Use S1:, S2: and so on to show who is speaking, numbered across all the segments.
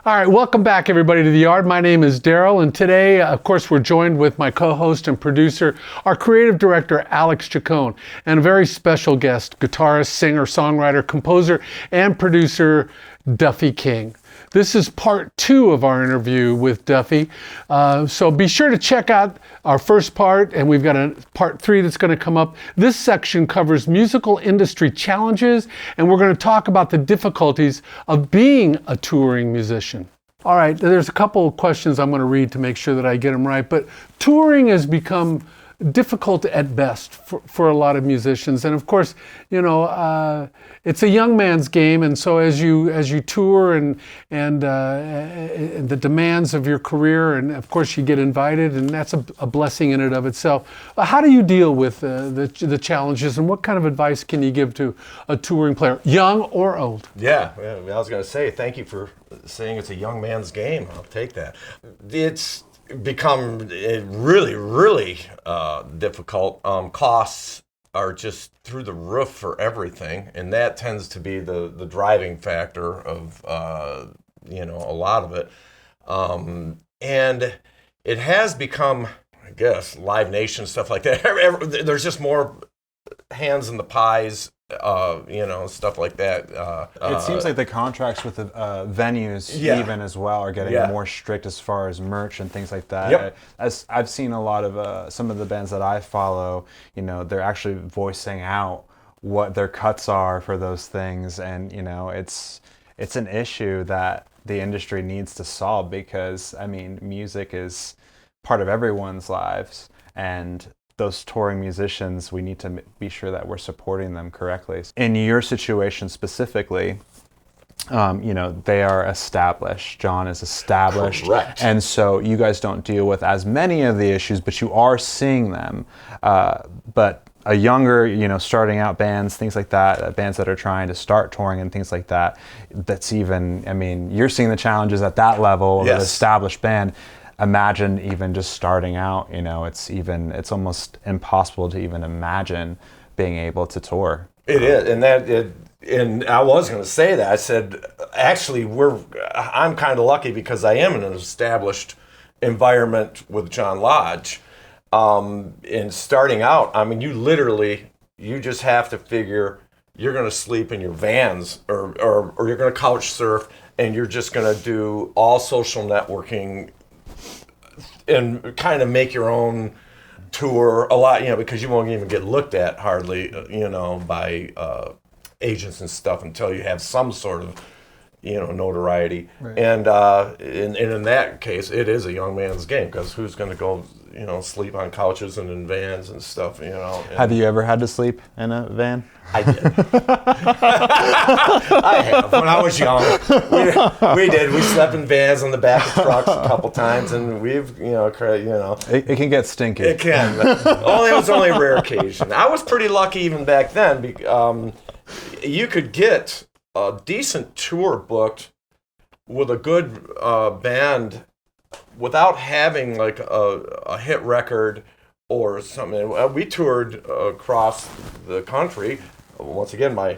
S1: All right, welcome back everybody to The Yard. My name is Darryl, and today, of course, we're joined with my co-host and producer, our creative director, Alex Chacon, and a very special guest, guitarist, singer, songwriter, composer, and producer, Duffy King. This is part 2 of our interview with Duffy. So be sure to check out our first part, and we've got a part 3 that's going to come up. This section covers musical industry challenges, and we're going to talk about the difficulties of being a touring musician. All right, there's a couple of questions I'm going to read to make sure that I get them right, but touring has become difficult at best for a lot of musicians, and of course, you know, it's a young man's game, and so as you tour and the demands of your career, and of course you get invited, and that's a blessing in and of itself. How do you deal with the challenges, and what kind of advice can you give to a touring player, young or old?
S2: Yeah, I was going to say thank you for saying it's a young man's game. I'll take that. It's become really difficult. Costs are just through the roof for everything, and that tends to be the driving factor of a lot of it. And it has become, I guess, Live Nation, stuff like that. There's just more hands in the pies. Stuff like that.
S3: It seems like the contracts with the venues even as well are getting more strict as far as merch and things like that.
S2: Yep.
S3: As I've seen a lot of some of the bands that I follow, they're actually voicing out what their cuts are for those things, and it's an issue that the industry needs to solve, because music is part of everyone's lives, and those touring musicians, we need to be sure that we're supporting them correctly. In your situation specifically, they are established. John is established.
S2: Correct.
S3: And so you guys don't deal with as many of the issues, but you are seeing them. But a younger, starting out bands, things like that, bands that are trying to start touring and things like that, that's even, you're seeing the challenges at that level of an established band. Imagine even just starting out, it's almost impossible to even imagine being able to tour.
S2: It is, and I was going to say that. I said, actually, I'm kind of lucky because I am in an established environment with John Lodge. In starting out, you just have to figure you're going to sleep in your vans or you're going to couch surf, and you're just going to do all social networking and kind of make your own tour a lot, because you won't even get looked at hardly, by agents and stuff until you have some sort of, notoriety. Right. And in that case, it is a young man's game, because who's going to go, sleep on couches and in vans and stuff,
S3: Have you ever had to sleep in a van?
S2: I did. I have. When I was young, we did. We slept in vans on the back of trucks a couple times, and we've,
S3: It can get stinky.
S2: It can. It was only a rare occasion. I was pretty lucky even back then. You could get a decent tour booked with a good band without having like a hit record or something. We toured across the country. Once again, my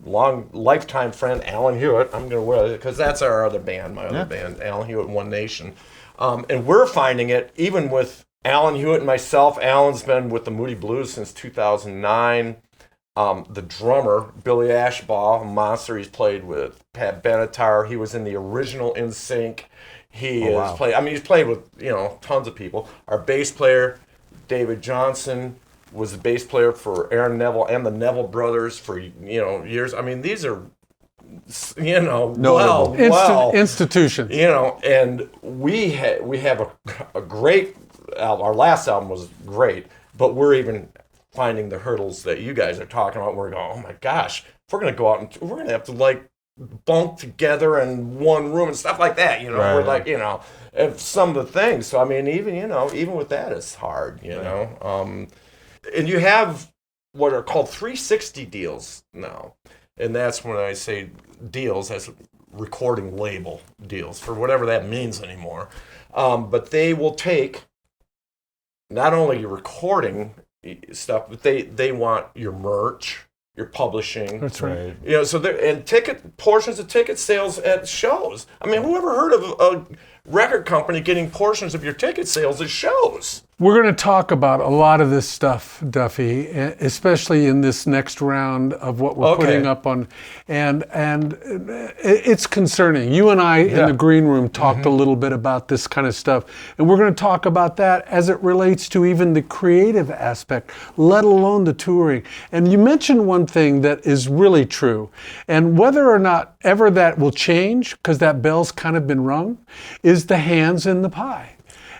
S2: long lifetime friend Alan Hewitt. I'm going to wear it because that's our other band, my other band, Alan Hewitt, One Nation. And we're finding it even with Alan Hewitt and myself. Alan's been with the Moody Blues since 2009. The drummer, Billy Ashbaugh, a monster. He's played with Pat Benatar. He was in the original NSYNC. He's played with, tons of people. Our bass player, David Johnson, was the bass player for Aaron Neville and the Neville Brothers for, years. These are,
S1: institutions.
S2: And we have a great album. Our last album was great, but we're even finding the hurdles that you guys are talking about. We're going, oh my gosh, if we're going to go out and we're going to have to bunk together in one room and stuff like that, Right. We're and some of the things. So even with that, it's hard, Right. And you have what are called 360 deals now, and that's when I say deals, that's recording label deals for whatever that means anymore. But they will take not only your recording stuff, but they want your merch. your publishing.
S1: That's right.
S2: You know, so there and portions of ticket sales at shows. I mean, who ever heard of a record company getting portions of your ticket sales at shows?
S1: We're going to talk about a lot of this stuff, Duffy, especially in this next round of what we're putting up on, and it's concerning. You and I in the green room talked a little bit about this kind of stuff, and we're going to talk about that as it relates to even the creative aspect, let alone the touring. And you mentioned one thing that is really true, and whether or not ever that will change, because that bell's kind of been rung, is the hands in the pie.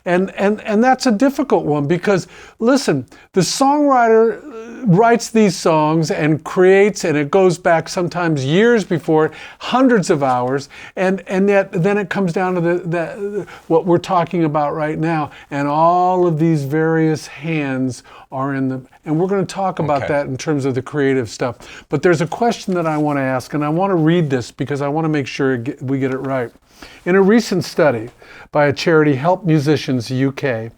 S1: And that's a difficult one because, listen, the songwriter writes these songs and creates, and it goes back sometimes years before, hundreds of hours, and yet then it comes down to the what we're talking about right now, and all of these various hands are in the, and we're going to talk about that in terms of the creative stuff. But there's a question that I want to ask, and I want to read this because I want to make sure we get it right. In a recent study by a charity Help Musicians UK,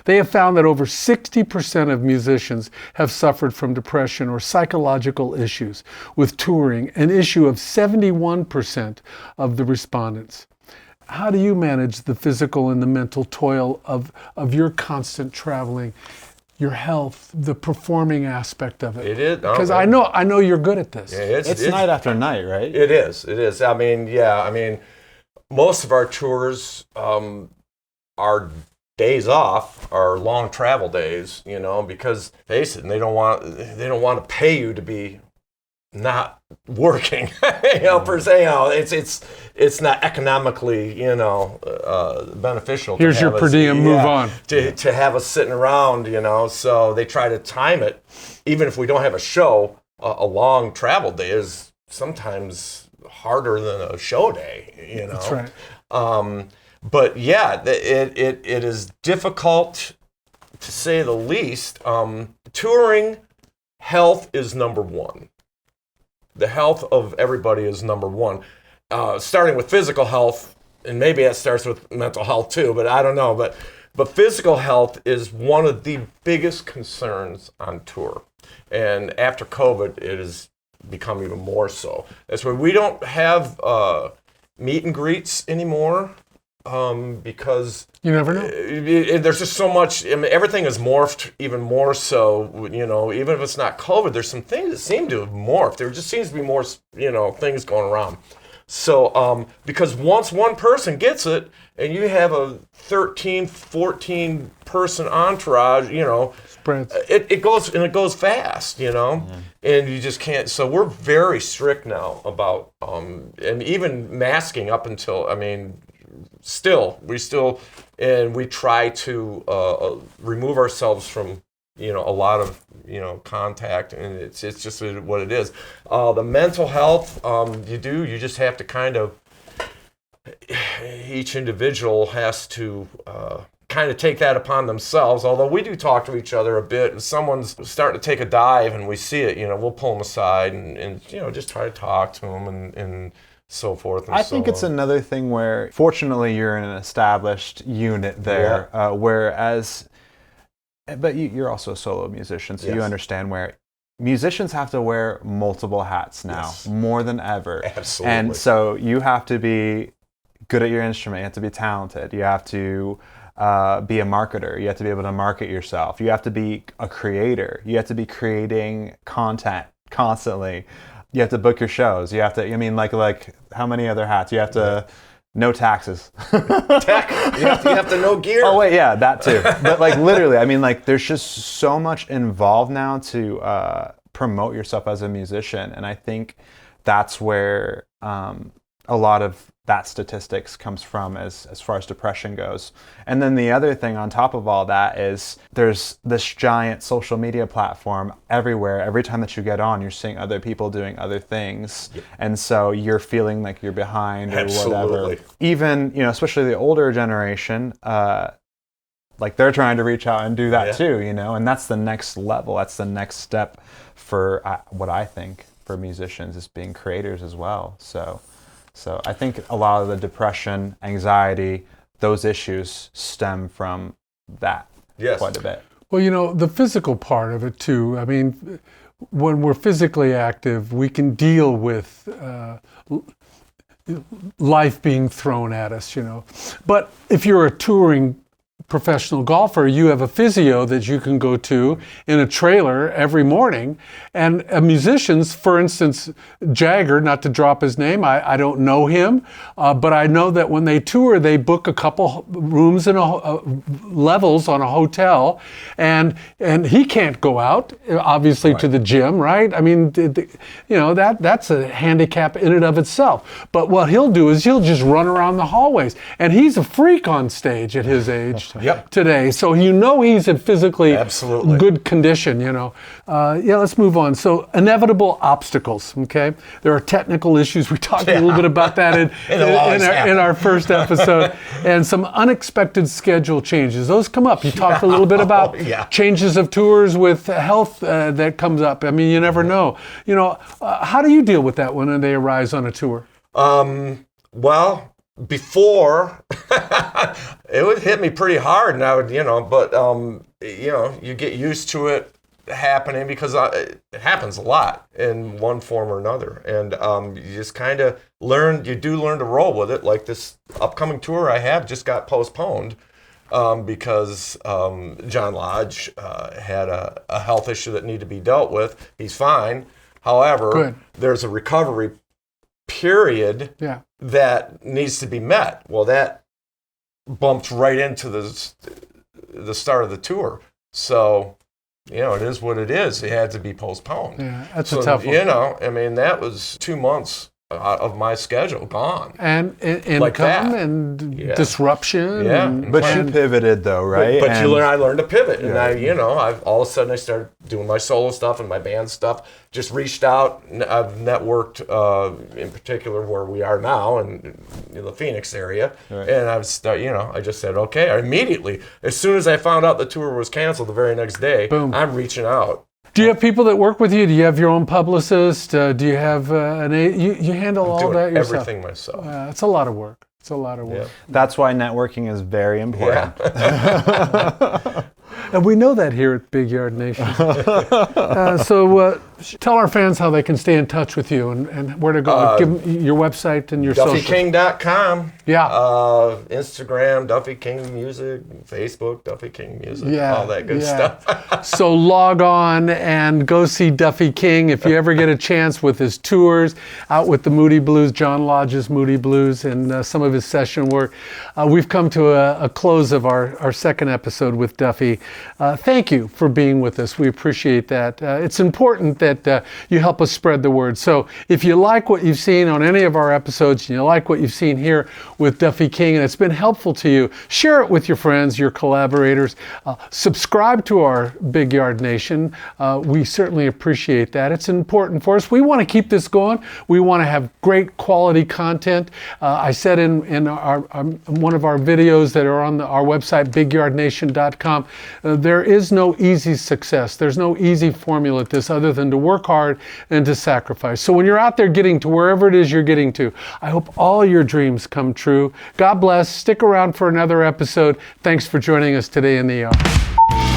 S1: they have found that over 60% of musicians have suffered from depression or psychological issues, with touring an issue of 71% of the respondents. How do you manage the physical and the mental toil of your constant traveling, your health, the performing aspect of it?
S2: It is.
S1: Because I know you're good at this.
S2: Yeah,
S3: it's night after night, right?
S2: It is. I mean, most of our tours, our days off are long travel days, you know, because face it, they don't want to pay you to be not working, you know, per se. You know, it's not economically, you know, beneficial.
S1: Here's your per diem. Move on.
S2: To have us sitting around, you know. So they try to time it, even if we don't have a show. A long travel day is sometimes harder than a show day, you know.
S1: That's right.
S2: But yeah, it is difficult to say the least. Touring health is number one. The health of everybody is number one. Starting with physical health, and maybe that starts with mental health too, but I don't know. But physical health is one of the biggest concerns on tour. And after COVID, it has become even more so. That's why we don't have meet and greets anymore, because
S1: you never know.
S2: There's just so much. I mean, everything has morphed even more so. You know, even if it's not COVID, there's some things that seem to have morphed. There just seems to be more, you know, things going around. So, because once one person gets it, and you have a 13, 14 person entourage, you know,
S1: spreads.
S2: It goes fast, you know, and you just can't. So we're very strict now about, and even masking up until, I mean, we try to remove ourselves from, you know, a lot of, you know, contact, and it's just what it is. The mental health, you just have to kind of, each individual has to kind of take that upon themselves, although we do talk to each other a bit. If someone's starting to take a dive and we see it, you know, we'll pull them aside and you know, just try to talk to them and so forth and
S3: I think it's another thing where, fortunately, you're in an established unit there, whereas, but you're also a solo musician, so you understand where musicians have to wear multiple hats now, more than ever.
S2: Absolutely.
S3: And so you have to be good at your instrument, you have to be talented, you have to be a marketer, you have to be able to market yourself, you have to be a creator, you have to be creating content constantly, you have to book your shows, you have to, I mean, like how many other hats? You have to know taxes.
S2: Tech. You have to know gear.
S3: Oh wait, yeah, that too. But like literally, I mean, like there's just so much involved now to promote yourself as a musician, and I think that's where a lot of that statistics comes from as far as depression goes. And then the other thing on top of all that is there's this giant social media platform everywhere. Every time that you get on, you're seeing other people doing other things. Yep. And so you're feeling like you're behind or whatever. Even, you know, especially the older generation, like they're trying to reach out and do that too, you know, and that's the next level. That's the next step for what I think for musicians is being creators as well. So I think a lot of the depression, anxiety, those issues stem from that quite a bit.
S1: Well, you know, the physical part of it too. I mean, when we're physically active, we can deal with life being thrown at us, But if you're a touring professional golfer, you have a physio that you can go to in a trailer every morning. And musicians, for instance, Jagger, not to drop his name, I don't know him, but I know that when they tour, they book a couple rooms in levels on a hotel, and he can't go out, obviously, to the gym, right? I mean, that's a handicap in and of itself. But what he'll do is he'll just run around the hallways, and he's a freak on stage at his age. Today, so he's in physically
S2: absolutely
S1: good condition. Let's move on. So inevitable obstacles. Okay, there are technical issues. We talked a little bit about that in our first episode, and some unexpected schedule changes. Those come up. You talked a little bit about changes of tours with health that comes up. I mean, you never know. How do you deal with that when they arise on a tour?
S2: Well, before it would hit me pretty hard, and I would, you get used to it happening because it happens a lot in one form or another, and you just kind of learn to roll with it. Like this upcoming tour I have just got postponed because John Lodge had a health issue that needed to be dealt with. He's fine. However, there's a recovery period that needs to be met. Well, that bumped right into the start of the tour. So, it is what it is. It had to be postponed.
S1: Yeah, that's a tough one.
S2: That was 2 months of my schedule gone.
S1: And income
S2: like
S1: and disruption.
S2: Yeah.
S3: But you pivoted though, right?
S2: But I learned to pivot. And all of a sudden I started doing my solo stuff and my band stuff. Just reached out. I've networked in particular where we are now in the Phoenix area. Right. And I just said, okay, immediately, as soon as I found out the tour was canceled the very next day, boom, I'm reaching out.
S1: Do you have people that work with you? Do you have your own publicist? Do you have you handle all that yourself?
S2: Everything myself.
S1: It's a lot of work. Yeah.
S3: That's why networking is very important.
S1: Yeah. And we know that here at Big Yard Nation. So tell our fans how they can stay in touch with you and where to go. Give them your website and your social.
S2: DuffyKing.com.
S1: Yeah.
S2: Instagram, Duffy King Music. Facebook, Duffy King Music. All that good stuff.
S1: So log on and go see Duffy King if you ever get a chance with his tours, out with the Moody Blues, John Lodge's Moody Blues, and some of his session work. We've come to a close of our second episode with Duffy. Thank you for being with us. We appreciate that. It's important that you help us spread the word. So if you like what you've seen on any of our episodes, and you like what you've seen here with Duffy King, and it's been helpful to you, share it with your friends, your collaborators. Subscribe to our Big Yard Nation. We certainly appreciate that. It's important for us. We want to keep this going. We want to have great quality content. I said in one of our videos that are on our website, bigyardnation.com, there is no easy success. There's no easy formula at this other than to work hard and to sacrifice. So when you're out there getting to wherever it is you're getting to, I hope all your dreams come true. God bless. Stick around for another episode. Thanks for joining us today in the yard.